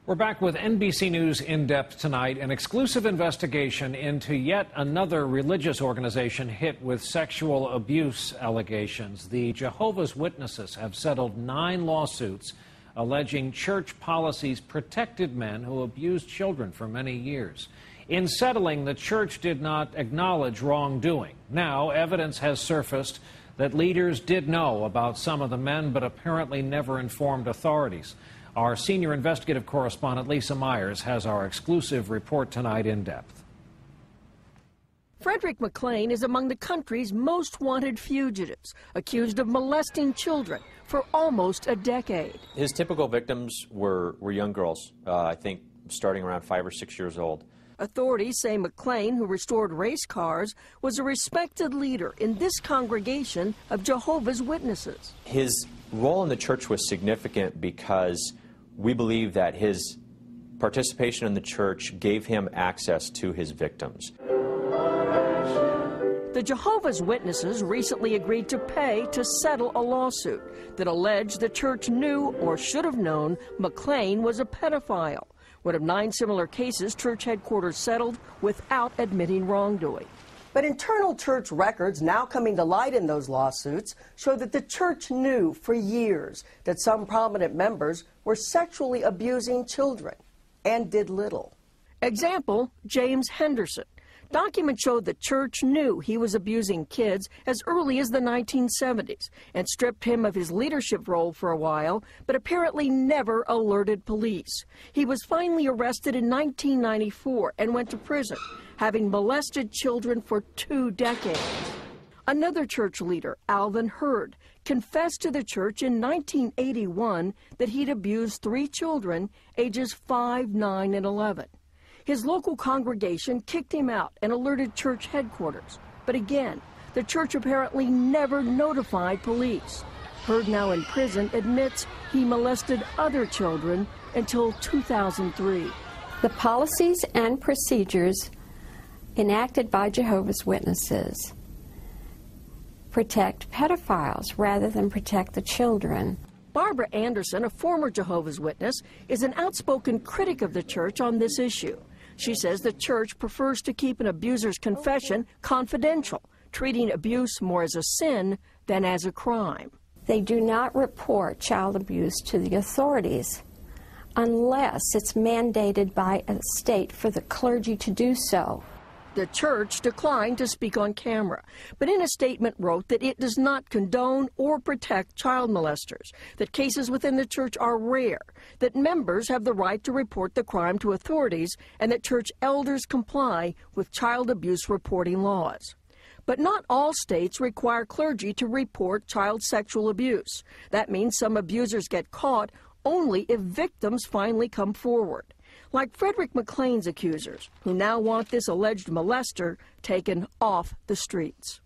We're back with NBC News In Depth tonight, an exclusive investigation into yet another religious organization hit with sexual abuse allegations. The Jehovah's Witnesses have settled 9 lawsuits alleging church policies protected men who abused children for many years. In settling, the church did not acknowledge wrongdoing. Now, evidence has surfaced that leaders did know about some of the men, but apparently never informed authorities. Our senior investigative correspondent, Lisa Myers, has our exclusive report tonight in depth. Frederick McLean is among the country's most wanted fugitives, accused of molesting children for almost a decade. His typical victims were young girls, I think starting around 5 or 6 years old. Authorities say McLean, who restored race cars, was a respected leader in this congregation of Jehovah's Witnesses. His role in the church was significant because we believe that his participation in the church gave him access to his victims. The Jehovah's Witnesses recently agreed to pay to settle a lawsuit that alleged the church knew or should have known McLean was a pedophile. One of 9 similar cases church headquarters settled without admitting wrongdoing. But internal church records now coming to light in those lawsuits show that the church knew for years that some prominent members were sexually abusing children and did little. Example, James Henderson. Documents showed the church knew he was abusing kids as early as the 1970s and stripped him of his leadership role for a while, but apparently never alerted police. He was finally arrested in 1994 and went to prison, having molested children for 2 decades. Another church leader, Alvin Hurd, confessed to the church in 1981 that he'd abused 3 children, ages 5, 9, and 11. His local congregation kicked him out and alerted church headquarters. But again, the church apparently never notified police. Hurd, now in prison, admits he molested other children until 2003. The policies and procedures enacted by Jehovah's Witnesses protect pedophiles rather than protect the children. Barbara Anderson, a former Jehovah's Witness, is an outspoken critic of the church on this issue. She says the church prefers to keep an abuser's confession confidential, treating abuse more as a sin than as a crime. They do not report child abuse to the authorities unless it's mandated by a state for the clergy to do so. The church declined to speak on camera, but in a statement wrote that it does not condone or protect child molesters, that cases within the church are rare, that members have the right to report the crime to authorities, and that church elders comply with child abuse reporting laws. But not all states require clergy to report child sexual abuse. That means some abusers get caught only if victims finally come forward, like Frederick McLean's accusers, who now want this alleged molester taken off the streets.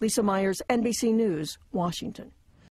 Lisa Myers, NBC News, Washington.